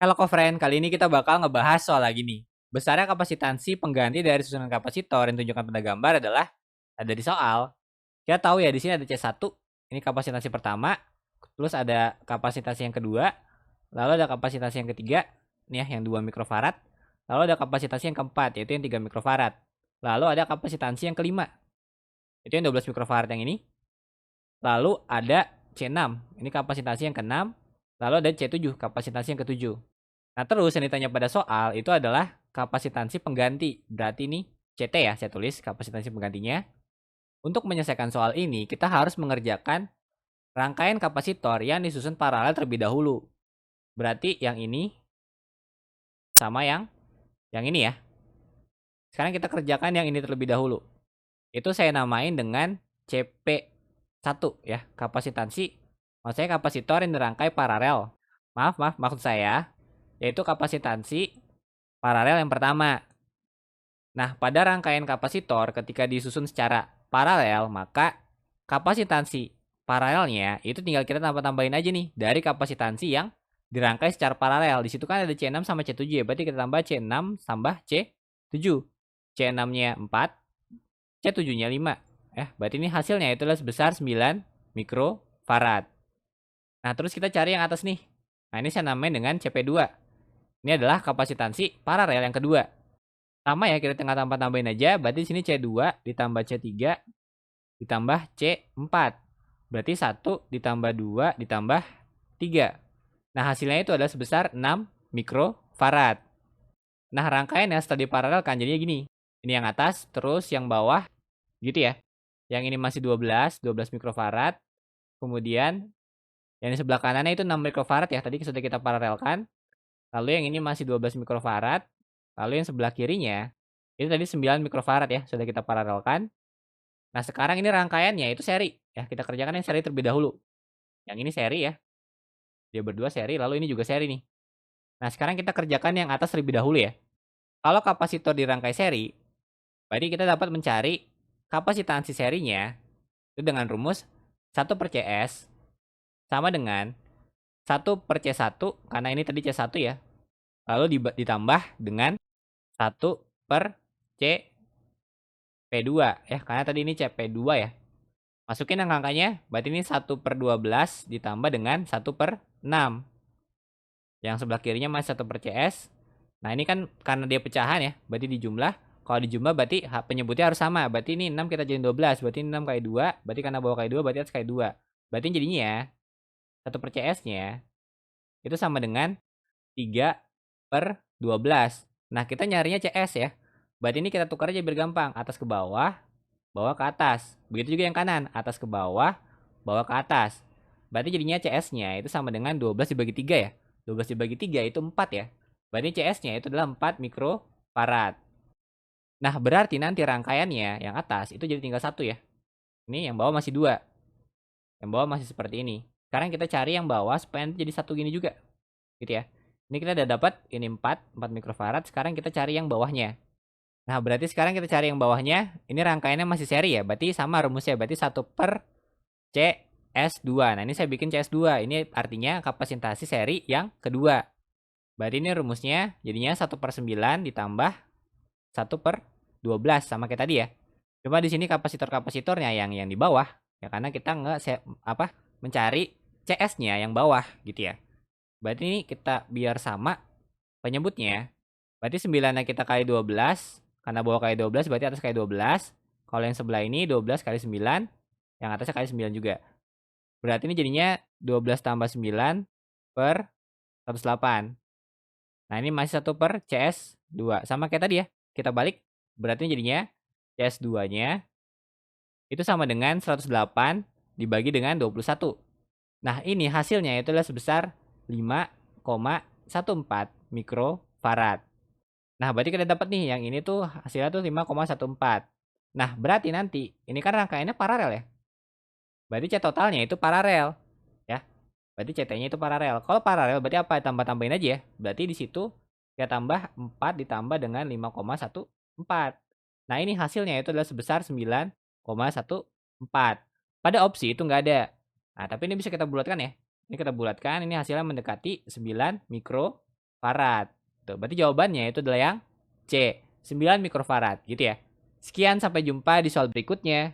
Halo Kofren, kali ini kita bakal ngebahas soal lagi nih. Besarnya kapasitansi pengganti dari susunan kapasitor yang ditunjukkan pada gambar adalah ada di soal. Kita tahu ya di sini ada C1, ini kapasitansi pertama, terus ada kapasitansi yang kedua, lalu ada kapasitansi yang ketiga, nih ya yang 2 mikrofarad, lalu ada kapasitansi yang keempat yaitu yang 3 mikrofarad. Lalu ada kapasitansi yang kelima, itu yang 12 mikrofarad yang ini. Lalu ada C6, ini kapasitansi yang keenam, lalu ada C7, kapasitansi yang ketujuh. Nah, terus yang ditanya pada soal itu adalah kapasitansi pengganti. Berarti ini CT ya, saya tulis kapasitansi penggantinya. Untuk menyelesaikan soal ini, kita harus mengerjakan rangkaian kapasitor yang disusun paralel terlebih dahulu. Berarti yang ini sama yang ini ya. Sekarang kita kerjakan yang ini terlebih dahulu. Itu saya namain dengan CP1 ya, kapasitansi. Maksudnya kapasitor yang dirangkai paralel. Maaf, maksud saya yaitu kapasitansi paralel yang pertama. Nah, pada rangkaian kapasitor ketika disusun secara paralel, maka kapasitansi paralelnya itu tinggal kita tambah-tambahin aja nih dari kapasitansi yang dirangkai secara paralel. Di situ kan ada C6 sama C7 ya, berarti kita tambah C6 tambah C7. C6-nya 4, C7-nya 5. Berarti ini hasilnya itulah sebesar 9 mikrofarad. Nah, terus kita cari yang atas nih. Nah, ini saya namain dengan CP2. Ini adalah kapasitansi paralel yang kedua. Sama ya, kita tinggal tambah-tambahin aja. Berarti di sini C2 ditambah C3 ditambah C4. Berarti 1 ditambah 2 ditambah 3. Nah, hasilnya itu adalah sebesar 6 mikrofarad. Nah, rangkaiannya setelah diparalelkan jadinya gini. Ini yang atas, terus yang bawah gitu ya. Yang ini masih 12 mikrofarad. Kemudian yang di sebelah kanannya itu 6 mikrofarad ya. Tadi sudah kita paralelkan. Lalu yang ini masih 12 mikrofarad. Lalu yang sebelah kirinya itu tadi 9 mikrofarad ya, sudah kita paralelkan. Nah, sekarang ini rangkaiannya itu seri ya. Kita kerjakan yang seri terlebih dahulu. Yang ini seri ya. Dia berdua seri, lalu ini juga seri nih. Nah, sekarang kita kerjakan yang atas terlebih dahulu ya. Kalau kapasitor dirangkai seri, berarti kita dapat mencari kapasitansi serinya itu dengan rumus 1/CS sama dengan 1/C1 karena ini tadi C1 ya. Lalu ditambah dengan 1/CP2 ya, karena tadi ini CP2 ya. Masukin angka-angkanya, berarti ini 1/12 ditambah dengan 1/6. Yang sebelah kirinya masih 1/CS. Nah, ini kan karena dia pecahan ya, berarti dijumlah. Kalau dijumlah berarti penyebutnya harus sama. Berarti ini 6 kita jadiin 12, berarti 6 kali 2, berarti karena bawah kali 2, berarti atas kali 2. Berarti jadinya 1/CS-nya itu sama dengan 3/12. Nah, kita nyarinya CS ya. Berarti ini kita tukar aja biar gampang. Atas ke bawah, bawah ke atas. Begitu juga yang kanan. Atas ke bawah, bawah ke atas. Berarti jadinya CS-nya itu sama dengan 12 dibagi 3 ya. 12 dibagi 3 itu 4 ya. Berarti CS-nya itu adalah 4 mikrofarad. Nah, berarti nanti rangkaiannya yang atas itu jadi tinggal 1 ya. Ini yang bawah masih 2. Yang bawah masih seperti ini. Sekarang kita cari yang bawah supaya nanti jadi 1 gini juga. Gitu ya. Ini kita udah dapat ini 4 mikrofarad. Sekarang kita cari yang bawahnya. Nah, berarti sekarang kita cari yang bawahnya. Ini rangkaiannya masih seri ya. Berarti sama rumusnya. Berarti 1/CS2. Nah, ini saya bikin CS2. Ini artinya kapasitansi seri yang kedua. Berarti ini rumusnya jadinya 1/9 ditambah 1/12 sama kayak tadi ya. Cuma di sini kapasitor-kapasitornya yang di bawah ya, karena kita mencari CS-nya yang bawah gitu ya. Berarti ini kita biar sama penyebutnya. Berarti 9-nya kita kali 12, karena bawah kali 12 berarti atas kali 12. Kalau yang sebelah ini 12 kali 9, yang atasnya kali 9 juga. Berarti ini jadinya 12 tambah 9 per 108. Nah, ini masih 1/CS2. Sama kayak tadi ya. Kita balik, berarti jadinya CS2-nya itu sama dengan 108 dibagi dengan 21. Nah, ini hasilnya itu adalah sebesar 5,14 mikrofarad. Nah, berarti kita dapat nih yang ini tuh hasilnya tuh 5,14. Nah, berarti nanti ini kan rangkaiannya paralel ya. Berarti C totalnya itu paralel ya. Berarti CT-nya itu paralel. Kalau paralel berarti apa? Tambah-tambahin aja ya. Berarti di situ ya tambah 4 ditambah dengan 5,14. Nah, ini hasilnya itu adalah sebesar 9,14. Pada opsi itu nggak ada. Nah, tapi ini bisa kita bulatkan ya. Ini kita bulatkan, ini hasilnya mendekati 9 mikrofarad. mikrofarad. Tuh, berarti jawabannya itu adalah yang C, 9 mikrofarad gitu ya. Sekian, sampai jumpa di soal berikutnya.